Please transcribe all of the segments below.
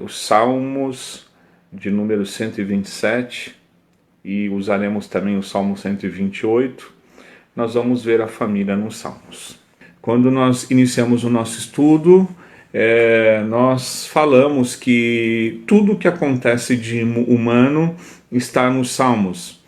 os Salmos de número 127 e usaremos também o Salmo 128. Nós vamos ver a família nos Salmos. Quando nós iniciamos o nosso estudo, nós falamos que tudo que acontece de humano está nos Salmos.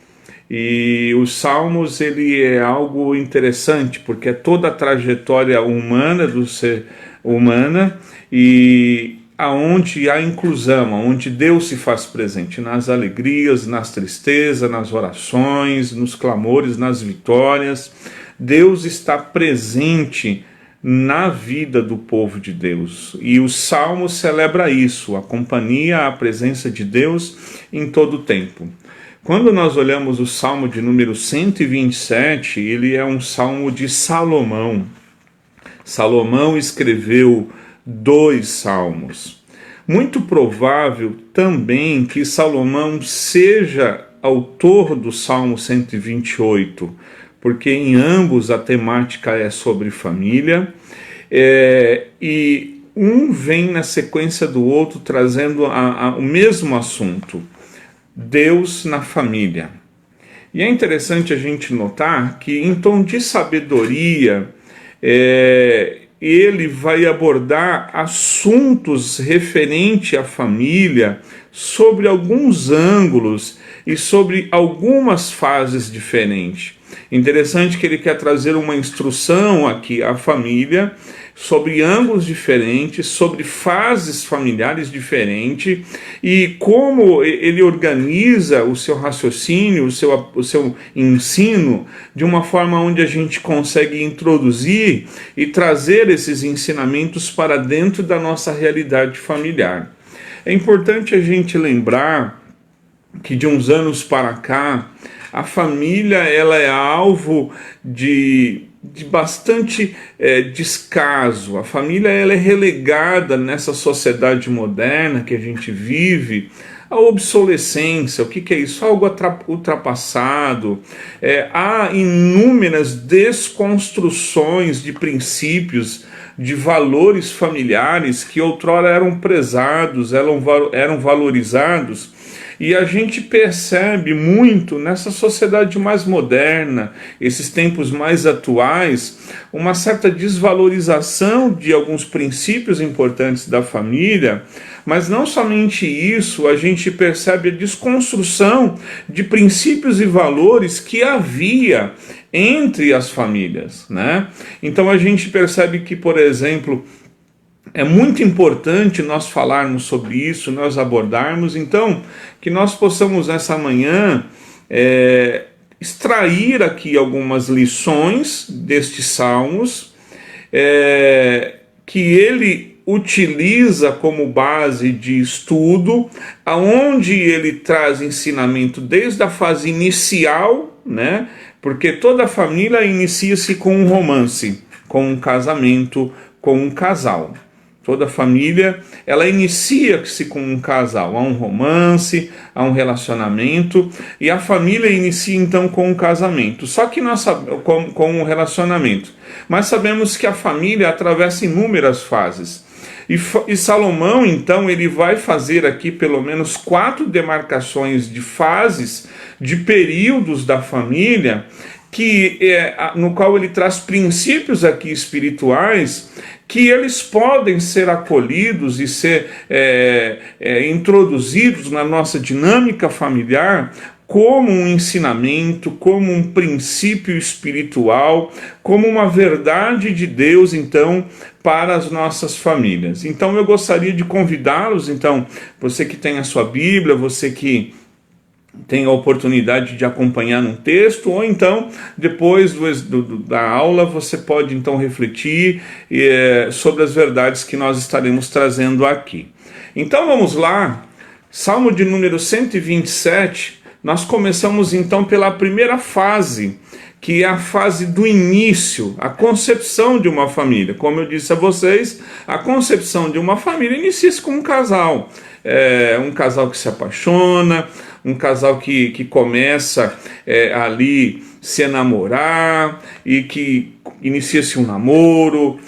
E os Salmos, ele é algo interessante, porque é toda a trajetória humana, do ser humana, e aonde há inclusão, aonde Deus se faz presente, nas alegrias, nas tristezas, nas orações, nos clamores, nas vitórias. Deus está presente na vida do povo de Deus. E o Salmo celebra isso, a companhia, a presença de Deus em todo o tempo. Quando nós olhamos o Salmo de número 127, ele é um salmo de Salomão. Salomão escreveu 2 salmos. Muito provável também que Salomão seja autor do Salmo 128, porque em ambos a temática é sobre família, e um vem na sequência do outro trazendo o mesmo assunto: Deus na família. E é interessante a gente notar que, em tom de sabedoria, ele vai abordar assuntos referentes à família sobre alguns ângulos e sobre algumas fases diferentes. Interessante que ele quer trazer uma instrução aqui à família sobre ângulos diferentes, sobre fases familiares diferentes, e como ele organiza o seu raciocínio, o seu ensino, de uma forma onde a gente consegue introduzir e trazer esses ensinamentos para dentro da nossa realidade familiar. É importante a gente lembrar que de uns anos para cá, a família ela é alvo de bastante descaso. A família ela é relegada nessa sociedade moderna que a gente vive à obsolescência. O que é isso? Algo ultrapassado. Há inúmeras desconstruções de princípios, de valores familiares que outrora eram prezados, eram valorizados. E a gente percebe muito nessa sociedade mais moderna, esses tempos mais atuais, uma certa desvalorização de alguns princípios importantes da família, mas não somente isso, a gente percebe a desconstrução de princípios e valores que havia entre as famílias, né? Então a gente percebe que, por exemplo, é muito importante nós falarmos sobre isso, nós abordarmos, então, que nós possamos nessa manhã extrair aqui algumas lições destes salmos, que ele utiliza como base de estudo, aonde ele traz ensinamento desde a fase inicial, né? Porque toda família inicia-se com um romance, com um casamento, com um casal. Toda família, ela inicia-se com um casal, há um romance, há um relacionamento, e a família inicia então com um casamento, só que nós com um relacionamento. Mas sabemos que a família atravessa inúmeras fases. E Salomão, então, ele vai fazer aqui pelo menos 4 demarcações de fases, de períodos da família, no qual ele traz princípios aqui espirituais que eles podem ser acolhidos e ser introduzidos na nossa dinâmica familiar como um ensinamento, como um princípio espiritual, como uma verdade de Deus, então, para as nossas famílias. Então eu gostaria de convidá-los, então, você que tem a sua Bíblia, você que tem a oportunidade de acompanhar num texto, ou então, depois da aula, você pode então refletir sobre as verdades que nós estaremos trazendo aqui. Então vamos lá, Salmo de número 127, nós começamos então pela primeira fase, que é a fase do início, a concepção de uma família. Como eu disse a vocês, a concepção de uma família inicia-se com um casal. Um casal que se apaixona, um casal que começa ali se enamorar e que inicia-se um namoro,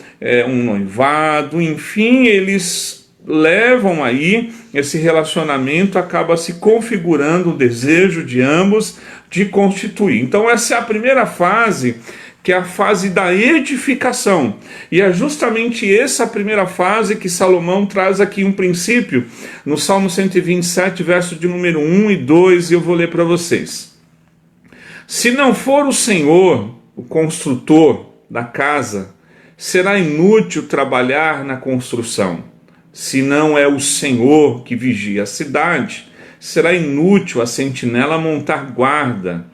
um noivado, enfim, eles levam aí, esse relacionamento acaba se configurando o desejo de ambos de constituir. Então essa é a primeira fase, que é a fase da edificação. E é justamente essa primeira fase que Salomão traz aqui um princípio, no Salmo 127, verso de número 1 e 2, e eu vou ler para vocês. Se não for o Senhor, o construtor da casa, será inútil trabalhar na construção. Se não é o Senhor que vigia a cidade, será inútil a sentinela montar guarda.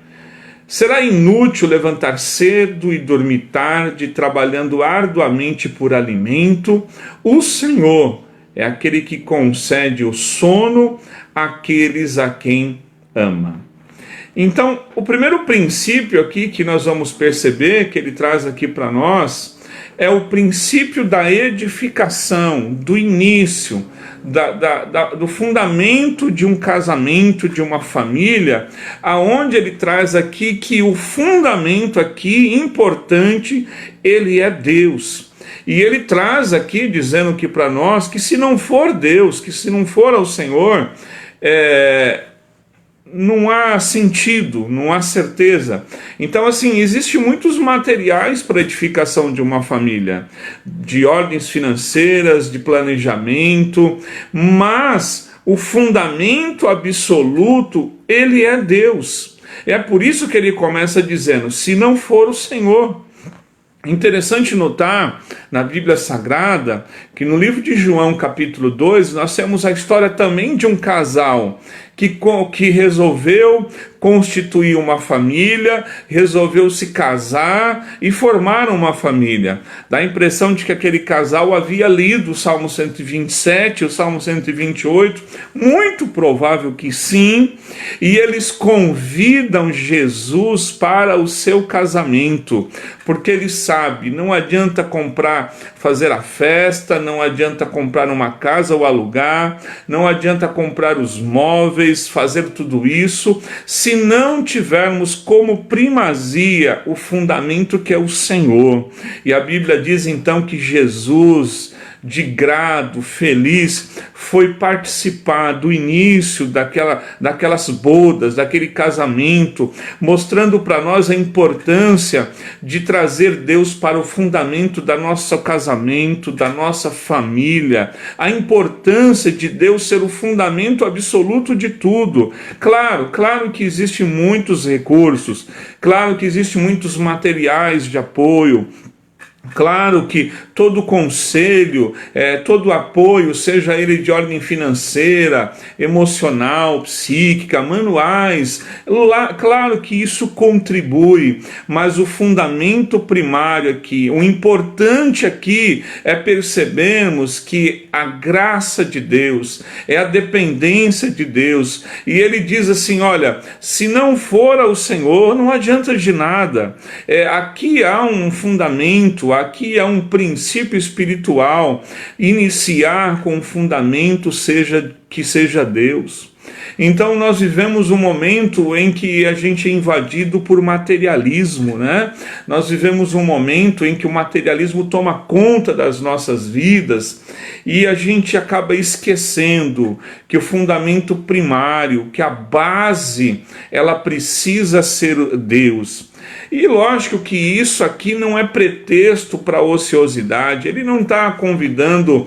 Será inútil levantar cedo e dormir tarde, trabalhando arduamente por alimento. O Senhor é aquele que concede o sono àqueles a quem ama. Então, o primeiro princípio aqui que nós vamos perceber, que ele traz aqui para nós, é o princípio da edificação, do início, do fundamento de um casamento, de uma família, aonde ele traz aqui que o fundamento aqui importante, ele é Deus. E ele traz aqui, dizendo que para nós, que se não for Deus, que se não for ao Senhor, não há sentido, não há certeza. Então, assim, existem muitos materiais para a edificação de uma família, de ordens financeiras, de planejamento, mas o fundamento absoluto, ele é Deus. É por isso que ele começa dizendo, se não for o Senhor. Interessante notar na Bíblia Sagrada que no livro de João, capítulo 2, nós temos a história também de um casal que resolveu constituir uma família, resolveu se casar e formar uma família. Dá a impressão de que aquele casal havia lido o Salmo 127, o Salmo 128, muito provável que sim, e eles convidam Jesus para o seu casamento, porque eles sabem, não adianta fazer a festa, não adianta comprar uma casa ou alugar, não adianta comprar os móveis, fazer tudo isso, se não tivermos como primazia o fundamento que é o Senhor. E a Bíblia diz então que Jesus, de grado, feliz, foi participar do início daquelas bodas, daquele casamento, mostrando para nós a importância de trazer Deus para o fundamento do nosso casamento, da nossa família, a importância de Deus ser o fundamento absoluto de tudo. Claro que existem muitos recursos, claro que existem muitos materiais de apoio, claro que todo conselho, todo apoio, seja ele de ordem financeira, emocional, psíquica, manuais, claro que isso contribui, mas o fundamento primário aqui, o importante aqui é percebermos que a graça de Deus, é a dependência de Deus, e ele diz assim, olha, se não for ao Senhor, não adianta de nada. Aqui há um fundamento, aqui há um princípio espiritual, iniciar com um fundamento que seja Deus. Então nós vivemos um momento em que a gente é invadido por materialismo, né? Nós vivemos um momento em que o materialismo toma conta das nossas vidas e a gente acaba esquecendo que o fundamento primário, que a base, ela precisa ser Deus. E lógico que isso aqui não é pretexto para ociosidade, ele não está convidando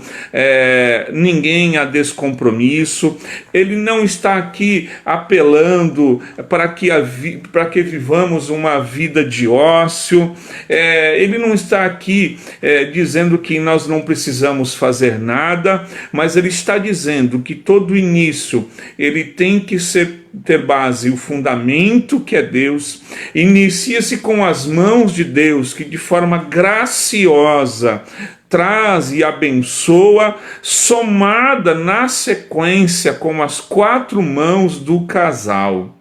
ninguém a descompromisso, ele não está aqui apelando para que vivamos uma vida de ócio, ele não está aqui dizendo que nós não precisamos fazer nada, mas ele está dizendo que todo início ele tem que ter base, o fundamento que é Deus, inicia-se com as mãos de Deus, que de forma graciosa traz e abençoa, somada na sequência com as 4 mãos do casal.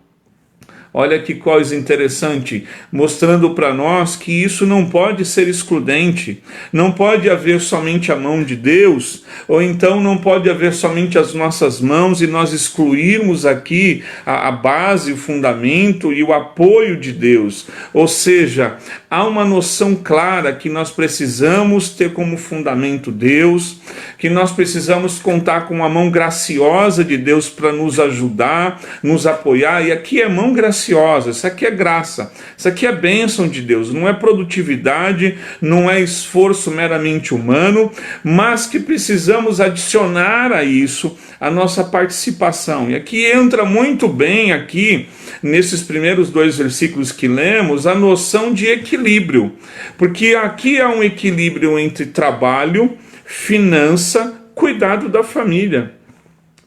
Olha que coisa interessante, mostrando para nós que isso não pode ser excludente, não pode haver somente a mão de Deus, ou então não pode haver somente as nossas mãos e nós excluirmos aqui a base, o fundamento e o apoio de Deus. Ou seja, há uma noção clara que nós precisamos ter como fundamento Deus, que nós precisamos contar com a mão graciosa de Deus para nos ajudar, nos apoiar, e aqui é mão graciosa, isso aqui é graça, isso aqui é bênção de Deus, não é produtividade, não é esforço meramente humano, mas que precisamos adicionar a isso a nossa participação. E aqui entra muito bem aqui, nesses primeiros 2 versículos que lemos, a noção de equilíbrio, porque aqui há um equilíbrio entre trabalho, finança, cuidado da família.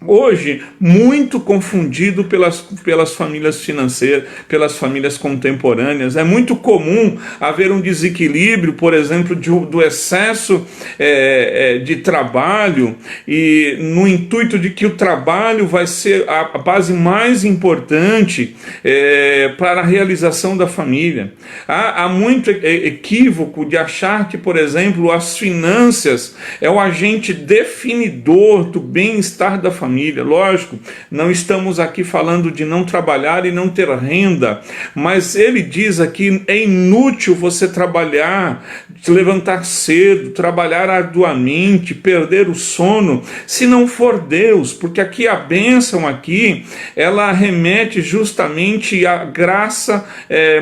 Hoje, muito confundido pelas famílias financeiras, pelas famílias contemporâneas. É muito comum haver um desequilíbrio, por exemplo, do excesso de trabalho, e no intuito de que o trabalho vai ser a base mais importante para a realização da família. Há muito equívoco de achar que, por exemplo, as finanças é o agente definidor do bem-estar da família. Lógico, não estamos aqui falando de não trabalhar e não ter renda, mas ele diz aqui, é inútil você trabalhar, se levantar cedo, trabalhar arduamente, perder o sono, se não for Deus, porque aqui a bênção aqui, ela remete justamente à graça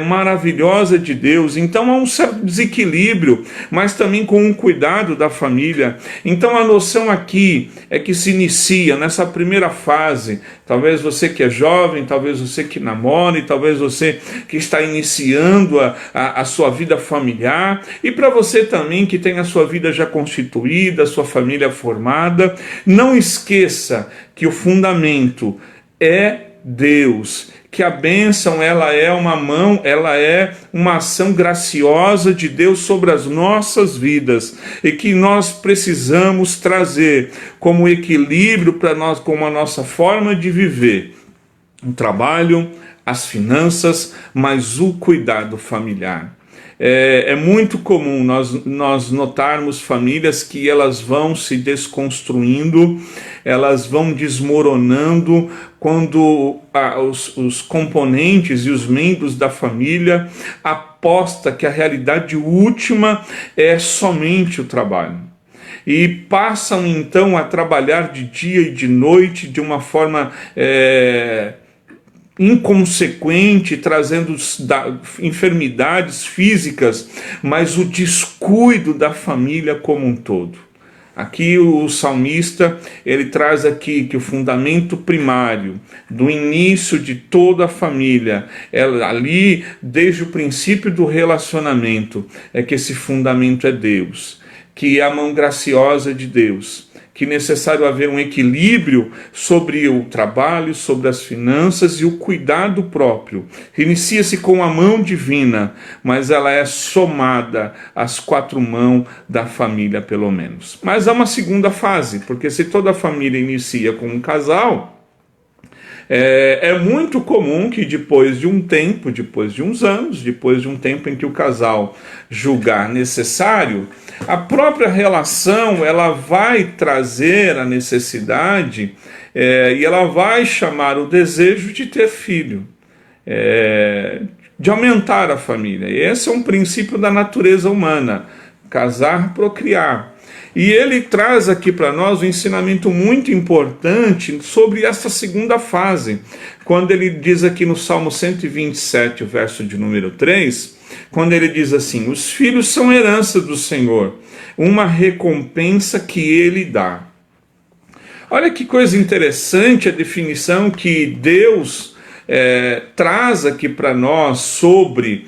maravilhosa de Deus. Então há um certo desequilíbrio, mas também com um cuidado da família. Então a noção aqui é que se inicia nessa primeira fase, talvez você que é jovem, talvez você que namora, e talvez você que está iniciando a sua vida familiar, e para você também que tem a sua vida já constituída, a sua família formada, não esqueça que o fundamento é Deus, que a bênção ela é uma mão, ela é uma ação graciosa de Deus sobre as nossas vidas, e que nós precisamos trazer como equilíbrio para nós, como a nossa forma de viver, o trabalho, as finanças, mas o cuidado familiar. É muito comum nós notarmos famílias que elas vão se desconstruindo, elas vão desmoronando quando os componentes e os membros da família apostam que a realidade última é somente o trabalho. E passam então a trabalhar de dia e de noite de uma forma inconsequente, trazendo enfermidades físicas, mas o descuido da família como um todo. Aqui o salmista, ele traz aqui que o fundamento primário do início de toda a família, ali desde o princípio do relacionamento, é que esse fundamento é Deus, que é a mão graciosa de Deus, que é necessário haver um equilíbrio sobre o trabalho, sobre as finanças e o cuidado próprio. Inicia-se com a mão divina, mas ela é somada às 4 mãos da família, pelo menos. Mas há uma segunda fase, porque se toda a família inicia com um casal, é muito comum que depois de um tempo, depois de uns anos, depois de um tempo em que o casal julgar necessário, a própria relação ela vai trazer a necessidade e ela vai chamar o desejo de ter filho, de aumentar a família. Esse é um princípio da natureza humana, casar, procriar. E ele traz aqui para nós um ensinamento muito importante sobre essa segunda fase, quando ele diz aqui no Salmo 127, o verso de número 3, quando ele diz assim: os filhos são herança do Senhor, uma recompensa que ele dá. Olha que coisa interessante a definição que Deus traz aqui para nós sobre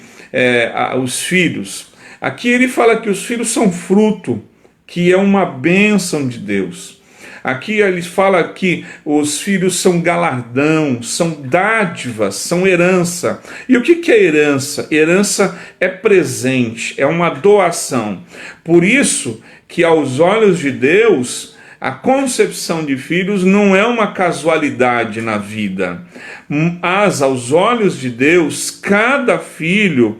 os filhos. Aqui ele fala que os filhos são fruto, que é uma bênção de Deus. Aqui ele fala que os filhos são galardão, são dádivas, são herança. E o que é herança? Herança é presente, é uma doação. Por isso que aos olhos de Deus, A concepção de filhos não é uma casualidade na vida, mas aos olhos de Deus, cada filho,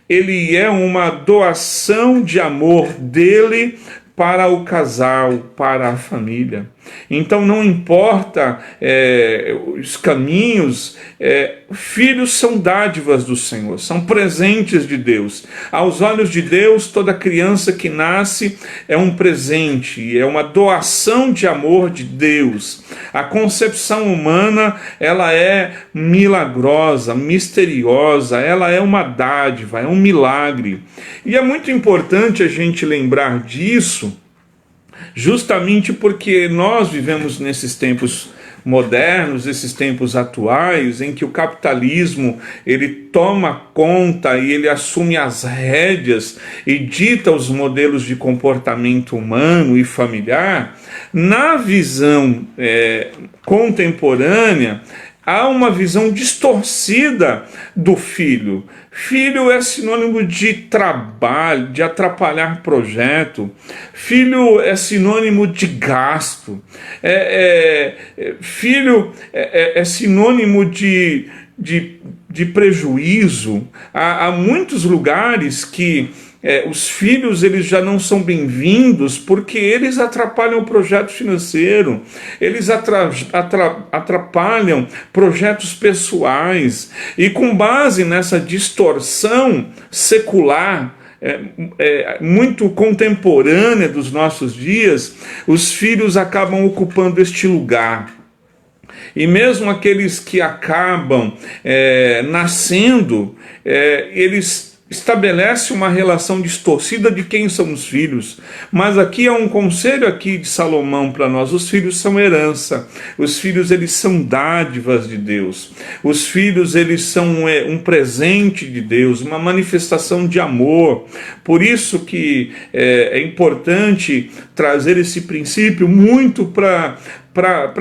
ele é uma doação de amor dele para o casal, para a família. Então não importa os caminhos, filhos são dádivas do Senhor, são presentes de Deus. Aos olhos de Deus, toda criança que nasce é um presente, é uma doação de amor de Deus. A concepção humana, ela é milagrosa, misteriosa, ela é uma dádiva, é um milagre. E é muito importante a gente lembrar disso, justamente porque nós vivemos nesses tempos modernos, esses tempos atuais, em que o capitalismo ele toma conta e ele assume as rédeas e dita os modelos de comportamento humano e familiar. Na visão contemporânea, há uma visão distorcida do filho. Filho é sinônimo de trabalho, de atrapalhar projeto. Filho é sinônimo de gasto. Filho é sinônimo de prejuízo. Há muitos lugares que os filhos eles já não são bem-vindos porque eles atrapalham o projeto financeiro, eles atrapalham projetos pessoais, e com base nessa distorção secular, muito contemporânea dos nossos dias, os filhos acabam ocupando este lugar. E mesmo aqueles que acabam nascendo, eles estabelece uma relação distorcida de quem são os filhos. Mas aqui é um conselho aqui de Salomão para nós: os filhos são herança, os filhos eles são dádivas de Deus, os filhos eles são um presente de Deus, uma manifestação de amor. Por isso que é importante trazer esse princípio muito para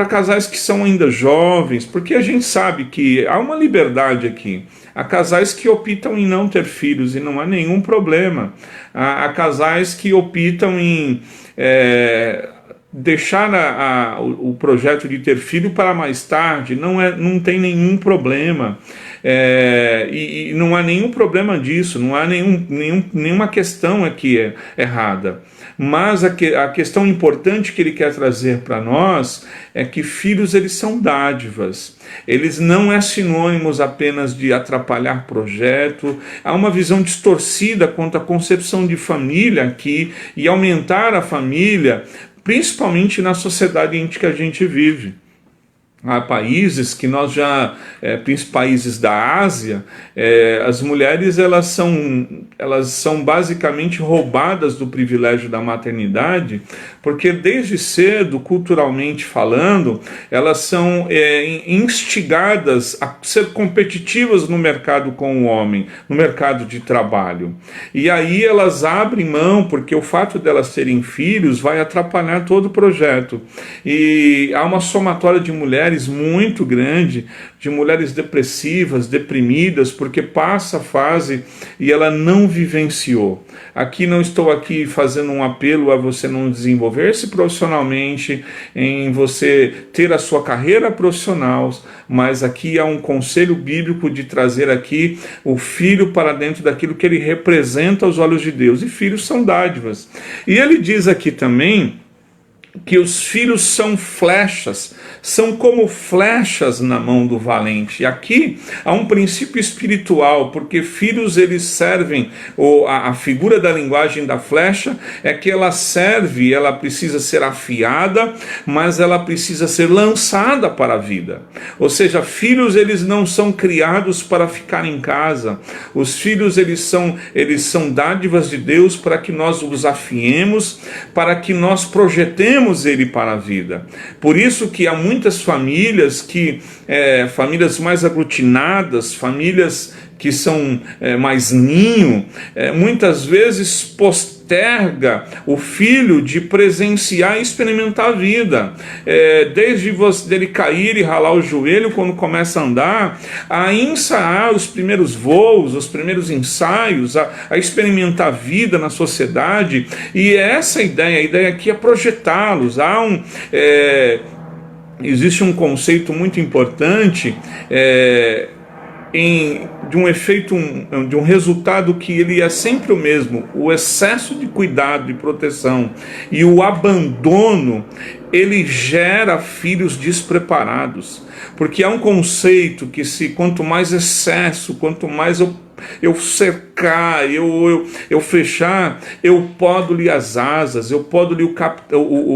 casais que são ainda jovens, porque a gente sabe que há uma liberdade aqui. Há casais que optam em não ter filhos e não há nenhum problema. Há casais que optam em deixar o projeto de ter filho para mais tarde, não tem nenhum problema. E não há nenhum problema disso, não há nenhuma questão aqui errada. Mas a questão importante que ele quer trazer para nós é que filhos eles são dádivas. Eles não é sinônimos apenas de atrapalhar projeto. Há uma visão distorcida quanto à concepção de família aqui e aumentar a família, principalmente na sociedade em que a gente vive. Há países que nós países da Ásia, as mulheres elas são basicamente roubadas do privilégio da maternidade, porque desde cedo, culturalmente falando, elas são instigadas a ser competitivas no mercado com o homem, no mercado de trabalho. E aí elas abrem mão, porque o fato delas terem filhos vai atrapalhar todo o projeto. E há uma somatória de mulheres muito grande, de mulheres depressivas, deprimidas, porque passa a fase e ela não vivenciou. Aqui não estou aqui fazendo um apelo a você não desenvolver-se profissionalmente, em você ter a sua carreira profissional, mas aqui há um conselho bíblico de trazer aqui o filho para dentro daquilo que ele representa aos olhos de Deus. E filhos são dádivas. E ele diz aqui também que os filhos são flechas, são como flechas na mão do valente. E aqui há um princípio espiritual, porque filhos eles servem, ou a figura da linguagem da flecha é que ela serve, ela precisa ser afiada, mas ela precisa ser lançada para a vida. Ou seja, filhos eles não são criados para ficar em casa. Os filhos eles são dádivas de Deus para que nós os afiemos, para que nós projetemos ele para a vida. Por isso que há muitas famílias famílias mais aglutinadas, famílias que são mais ninho, muitas vezes posterga o filho de presenciar e experimentar a vida. Desde dele cair e ralar o joelho quando começa a andar, a ensaiar os primeiros voos, os primeiros ensaios, a experimentar a vida na sociedade. E essa ideia, a ideia aqui é projetá-los. Existe um conceito muito importante de um efeito, de um resultado que ele é sempre o mesmo: o excesso de cuidado e proteção e o abandono, ele gera filhos despreparados, porque há um conceito que quanto mais excesso, quanto mais eu cercar, eu fechar, eu podo-lhe as asas, eu podo-lhe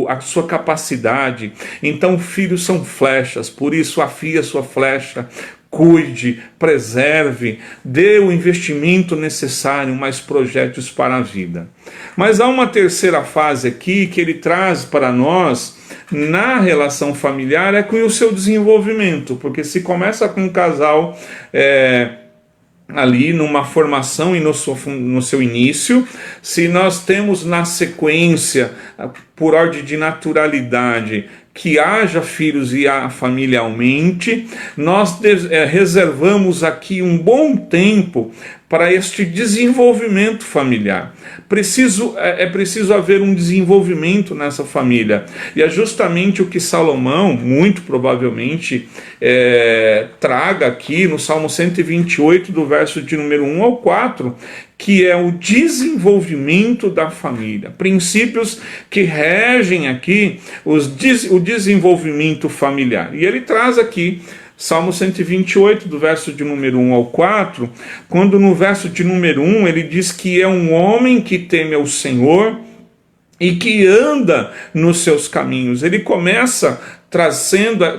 a sua capacidade. Então filhos são flechas, por isso afia a sua flecha, cuide, preserve, dê o investimento necessário, mas projete-os para a vida. Mas há uma terceira fase aqui que ele traz para nós na relação familiar, é com o seu desenvolvimento, porque se começa com um casal ali numa formação e no seu início, se nós temos na sequência, por ordem de naturalidade, que haja filhos e a família aumente, nós reservamos aqui um bom tempo para este desenvolvimento familiar. É preciso haver um desenvolvimento nessa família. E é justamente o que Salomão, muito provavelmente, traga aqui no Salmo 128, do verso de número 1 ao 4, que é o desenvolvimento da família. Princípios que regem aqui o desenvolvimento familiar. E ele traz aqui Salmo 128, do verso de número 1 ao 4, quando no verso de número 1 ele diz que é um homem que teme ao Senhor e que anda nos seus caminhos. Ele começa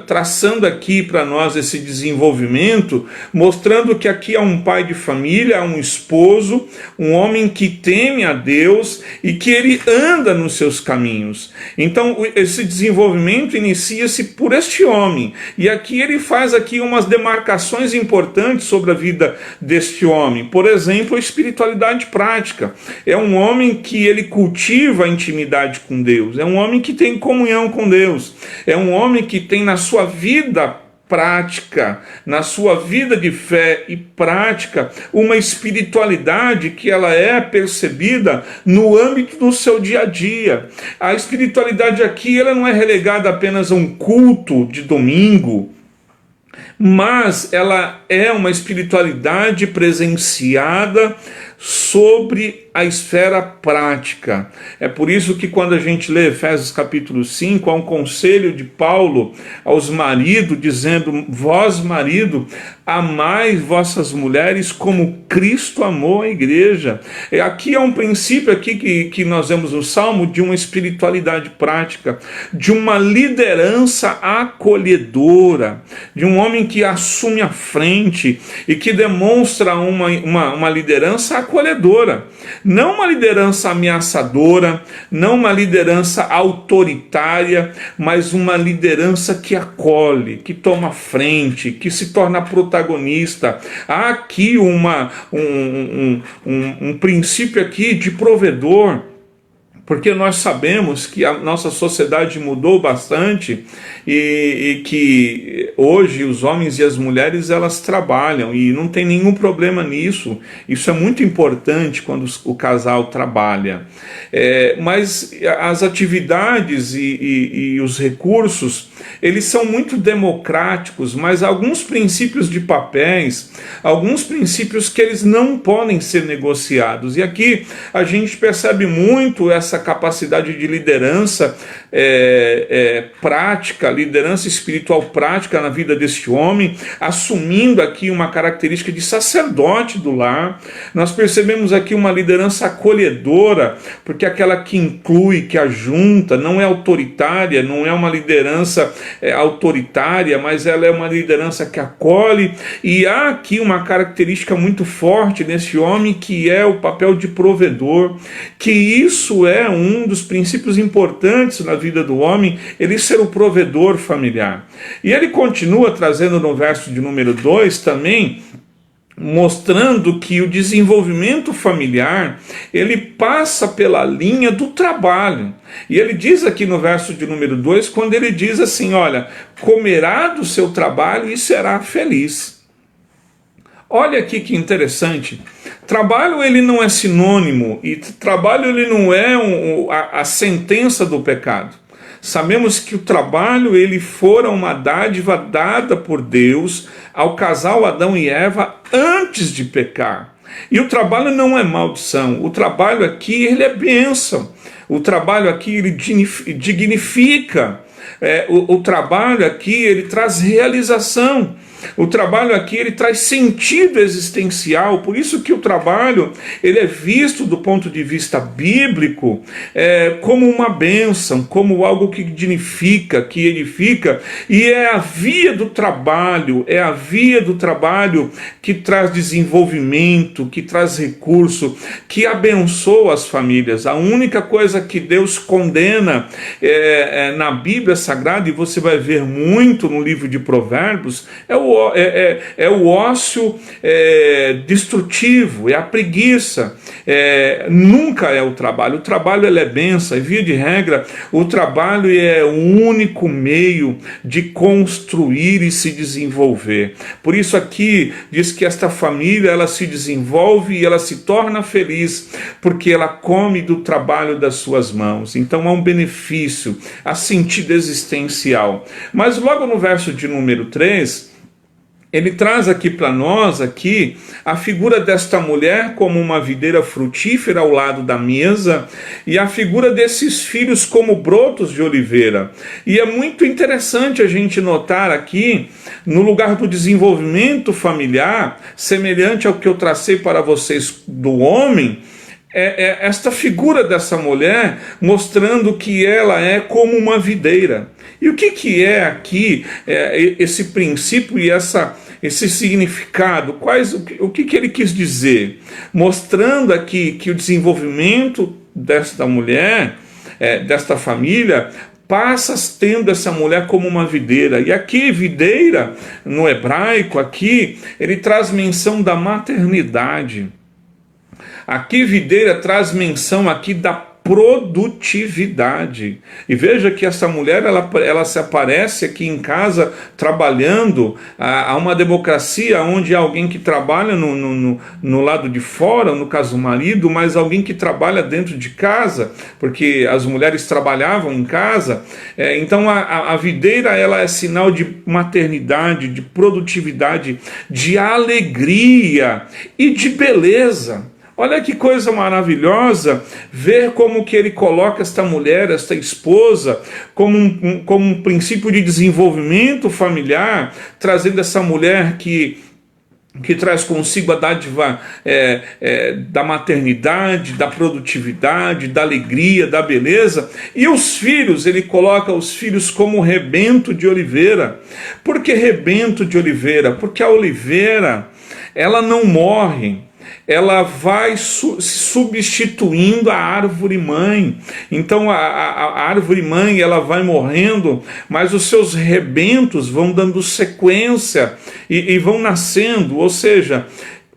traçando aqui para nós esse desenvolvimento, mostrando que aqui há um pai de família, há um esposo, um homem que teme a Deus e que ele anda nos seus caminhos. Então esse desenvolvimento inicia-se por este homem, e aqui ele faz aqui umas demarcações importantes sobre a vida deste homem. Por exemplo, a espiritualidade prática. É um homem que ele cultiva a intimidade com Deus, é um homem que tem comunhão com Deus, é um homem que tem na sua vida prática, na sua vida de fé e prática, uma espiritualidade que ela é percebida no âmbito do seu dia a dia. A espiritualidade aqui, ela não é relegada apenas a um culto de domingo, mas ela é uma espiritualidade presenciada sobre a esfera prática. É por isso que quando a gente lê Efésios capítulo 5, há um conselho de Paulo aos maridos, dizendo: vós, marido, amai vossas mulheres como Cristo amou a igreja. Aqui é um princípio aqui que nós vemos no Salmo de uma espiritualidade prática, de uma liderança acolhedora, de um homem que assume a frente e que demonstra uma liderança acolhedora. Não uma liderança ameaçadora, não uma liderança autoritária, mas uma liderança que acolhe, que toma frente, que se torna protagonista. Há aqui um princípio aqui de provedor, porque nós sabemos que a nossa sociedade mudou bastante e que hoje os homens e as mulheres, elas trabalham e não tem nenhum problema nisso. Isso é muito importante quando o casal trabalha. Mas as atividades e os recursos, eles são muito democráticos, mas alguns princípios de papéis, alguns princípios que eles não podem ser negociados. E aqui a gente percebe muito essa capacidade de liderança prática, liderança espiritual prática na vida deste homem, assumindo aqui uma característica de sacerdote do lar. Nós percebemos aqui uma liderança acolhedora, porque aquela que inclui, que ajunta, não é autoritária, não é uma liderança autoritária, mas ela é uma liderança que acolhe. E há aqui uma característica muito forte nesse homem, que é o papel de provedor, que isso é um dos princípios importantes na vida do homem, ele ser o provedor familiar. E ele continua trazendo no verso de número 2 também mostrando que o desenvolvimento familiar, ele passa pela linha do trabalho. E ele diz aqui no verso de número 2, quando ele diz assim, olha, comerá do seu trabalho e será feliz. Olha aqui que interessante. Trabalho ele não é sinônimo, e trabalho ele não é a sentença do pecado. Sabemos que o trabalho ele fora uma dádiva dada por Deus ao casal Adão e Eva antes de pecar. E o trabalho não é maldição, o trabalho aqui ele é bênção, o trabalho aqui ele dignifica, o trabalho aqui ele traz realização. O trabalho aqui ele traz sentido existencial, por isso que o trabalho ele é visto do ponto de vista bíblico como uma bênção, como algo que dignifica, que edifica, e é a via do trabalho que traz desenvolvimento, que traz recurso, que abençoa as famílias. A única coisa que Deus condena na Bíblia Sagrada, e você vai ver muito no livro de Provérbios, é o ócio destrutivo, é a preguiça, nunca é o trabalho. O trabalho ele é bênção, e via de regra, o trabalho é o único meio de construir e se desenvolver. Por isso aqui diz que esta família ela se desenvolve e ela se torna feliz, porque ela come do trabalho das suas mãos. Então há um benefício, há sentido existencial. Mas logo no verso de número 3, ele traz aqui para nós a figura desta mulher como uma videira frutífera ao lado da mesa, e a figura desses filhos como brotos de oliveira. E é muito interessante a gente notar aqui, no lugar do desenvolvimento familiar, semelhante ao que eu tracei para vocês do homem, esta figura dessa mulher mostrando que ela é como uma videira. E o que é aqui esse princípio e esse significado? O que ele quis dizer? Mostrando aqui que o desenvolvimento desta mulher, desta família, passa tendo essa mulher como uma videira. E aqui, videira, no hebraico, aqui, ele traz menção da maternidade. Aqui, videira traz menção aqui da produtividade. E veja que essa mulher ela se aparece aqui em casa trabalhando. Há uma democracia onde há alguém que trabalha no lado de fora, no caso o marido, mas alguém que trabalha dentro de casa, porque as mulheres trabalhavam em casa. Então a videira ela é sinal de maternidade, de produtividade, de alegria e de beleza. Olha que coisa maravilhosa ver como que ele coloca esta mulher, esta esposa, como um princípio de desenvolvimento familiar, trazendo essa mulher que traz consigo a dádiva da maternidade, da produtividade, da alegria, da beleza. E os filhos, ele coloca os filhos como rebento de oliveira. Por que rebento de oliveira? Porque a oliveira, ela não morre, ela vai se substituindo a árvore mãe. Então a árvore mãe ela vai morrendo, mas os seus rebentos vão dando sequência e vão nascendo, ou seja,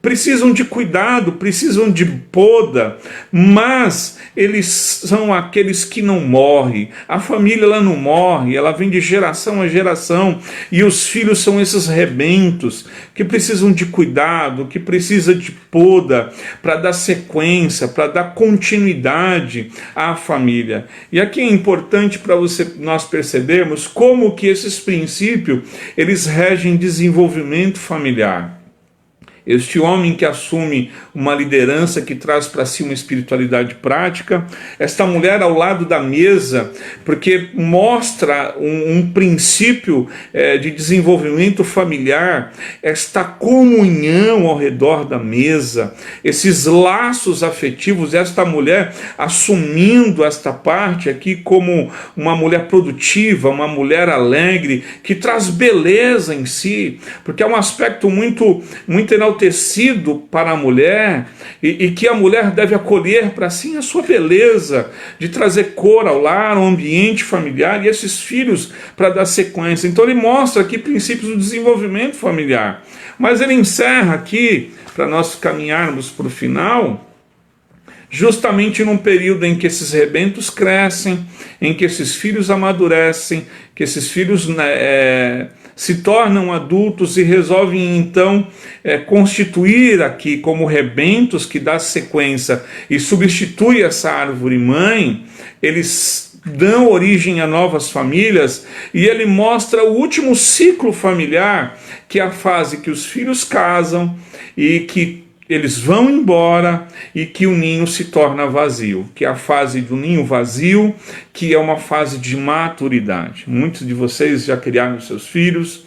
precisam de cuidado, precisam de poda, mas eles são aqueles que não morrem. A família ela não morre, ela vem de geração a geração, e os filhos são esses rebentos que precisam de cuidado, que precisa de poda para dar sequência, para dar continuidade à família. E aqui é importante para nós percebermos como que esses princípios eles regem desenvolvimento familiar. Este homem que assume uma liderança que traz para si uma espiritualidade prática, esta mulher ao lado da mesa, porque mostra um princípio de desenvolvimento familiar, esta comunhão ao redor da mesa, esses laços afetivos, esta mulher assumindo esta parte aqui como uma mulher produtiva, uma mulher alegre, que traz beleza em si, porque é um aspecto muito enaltecido enaltecido para a mulher e que a mulher deve acolher para si a sua beleza, de trazer cor ao lar, ao ambiente familiar e esses filhos para dar sequência. Então ele mostra aqui princípios do desenvolvimento familiar. Mas ele encerra aqui, para nós caminharmos para o final, justamente num período em que esses rebentos crescem, em que esses filhos amadurecem, que esses filhos se tornam adultos e resolvem então constituir aqui como rebentos que dá sequência e substitui essa árvore mãe. Eles dão origem a novas famílias e ele mostra o último ciclo familiar, que é a fase que os filhos casam e que eles vão embora e que o ninho se torna vazio, que é a fase do ninho vazio, que é uma fase de maturidade. Muitos de vocês já criaram seus filhos,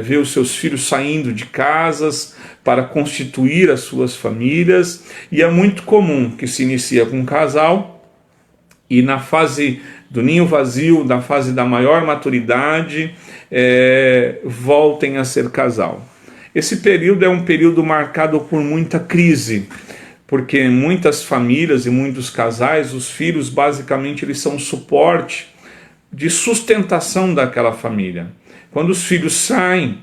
vê os seus filhos saindo de casas para constituir as suas famílias, e é muito comum que se inicia com um casal e na fase do ninho vazio, na fase da maior maturidade, voltem a ser casal. Esse período é um período marcado por muita crise, porque em muitas famílias e muitos casais, os filhos basicamente eles são suporte de sustentação daquela família. Quando os filhos saem,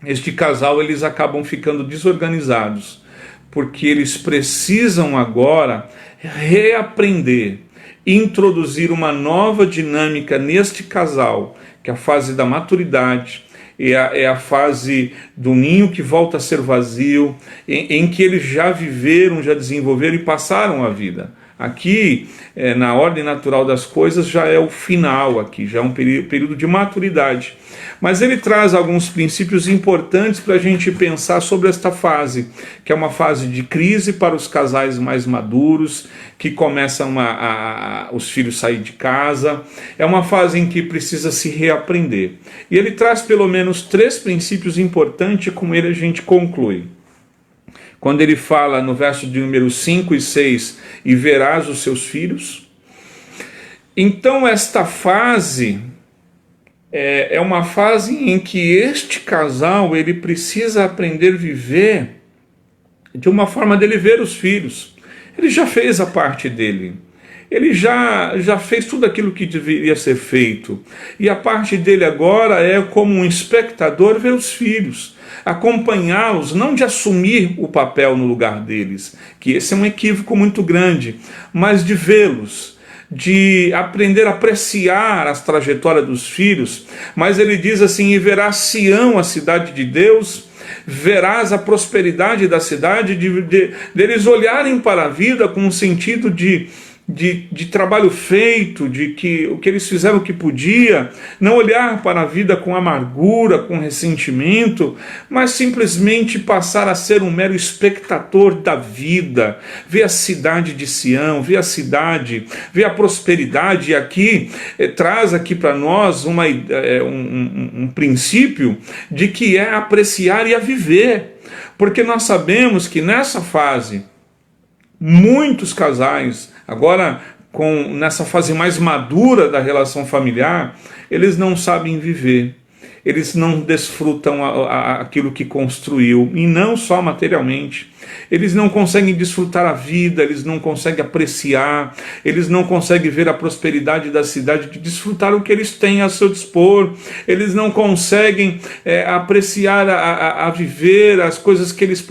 este casal eles acabam ficando desorganizados, porque eles precisam agora reaprender, introduzir uma nova dinâmica neste casal, que é a fase da maturidade, é a fase do ninho que volta a ser vazio, em que eles já viveram, já desenvolveram e passaram a vida. Aqui, na ordem natural das coisas, já é o final aqui, já é um período de maturidade. Mas ele traz alguns princípios importantes para a gente pensar sobre esta fase, que é uma fase de crise para os casais mais maduros, que começam os filhos sair de casa. É uma fase em que precisa se reaprender. E ele traz pelo menos 3 princípios importantes, e com ele a gente conclui. Quando ele fala no verso de número 5 e 6, e verás os seus filhos. Então esta fase é uma fase em que este casal ele precisa aprender a viver de uma forma dele ver os filhos. Ele já fez a parte dele. Ele já fez tudo aquilo que deveria ser feito. E a parte dele agora é como um espectador ver os filhos, acompanhá-los, não de assumir o papel no lugar deles, que esse é um equívoco muito grande, mas de vê-los, de aprender a apreciar as trajetórias dos filhos. Mas ele diz assim: e verás Sião, a cidade de Deus, verás a prosperidade da cidade, deles olharem para a vida com um sentido de trabalho feito, de que o que eles fizeram que podia, não olhar para a vida com amargura, com ressentimento, mas simplesmente passar a ser um mero espectador da vida, ver a cidade de Sião, ver a cidade, ver a prosperidade. E aqui traz aqui para nós um princípio de que é apreciar e a viver, porque nós sabemos que nessa fase muitos casais, agora nessa fase mais madura da relação familiar, eles não sabem viver, eles não desfrutam aquilo que construiu, e não só materialmente. Eles não conseguem desfrutar a vida, eles não conseguem apreciar, eles não conseguem ver a prosperidade da cidade, de desfrutar o que eles têm a seu dispor. Eles não conseguem apreciar a viver as coisas que eles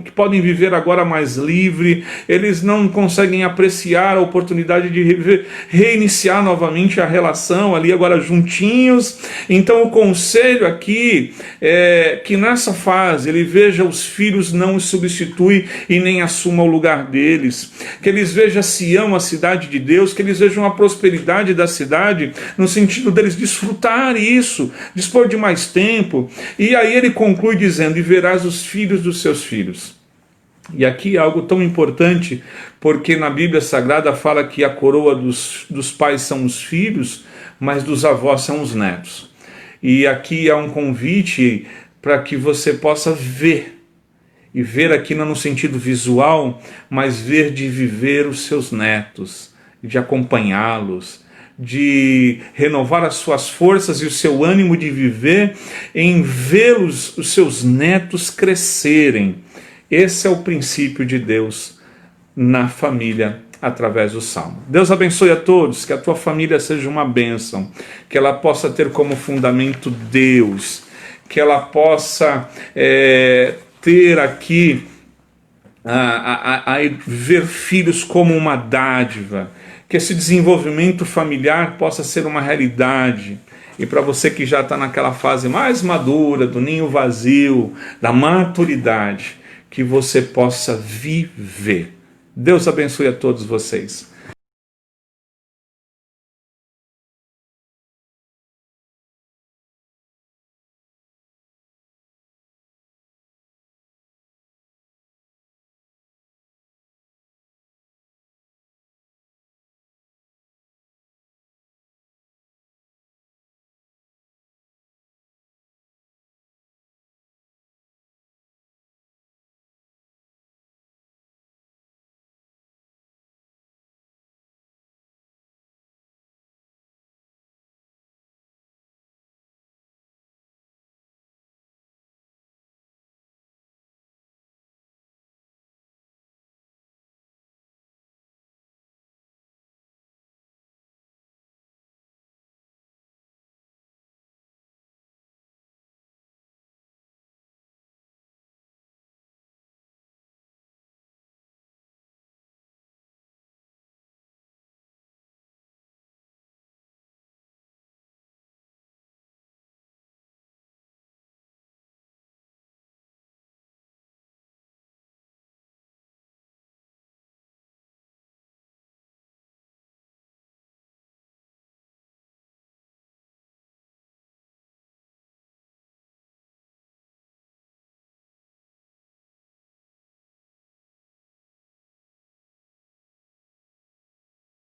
que podem viver agora mais livre. Eles não conseguem apreciar a oportunidade de reiniciar novamente a relação ali agora juntinhos. Então o conselho aqui é que nessa fase ele veja os filhos, não os substitui e nem assuma o lugar deles, que eles vejam Sião, a cidade de Deus, que eles vejam a prosperidade da cidade, no sentido deles desfrutar isso, dispor de mais tempo. E aí ele conclui dizendo: e verás os filhos dos seus filhos. E aqui é algo tão importante, porque na Bíblia Sagrada fala que a coroa dos pais são os filhos, mas dos avós são os netos. E aqui há um convite para que você possa ver, e ver aqui não no sentido visual, mas ver de viver os seus netos, de acompanhá-los, de renovar as suas forças e o seu ânimo de viver em vê-los, os seus netos, crescerem. Esse é o princípio de Deus na família, através do Salmo. Deus abençoe a todos, que a tua família seja uma bênção, que ela possa ter como fundamento Deus, que ela possa ter aqui a ver filhos como uma dádiva, que esse desenvolvimento familiar possa ser uma realidade. E para você que já está naquela fase mais madura, do ninho vazio, da maturidade, que você possa viver. Deus abençoe a todos vocês.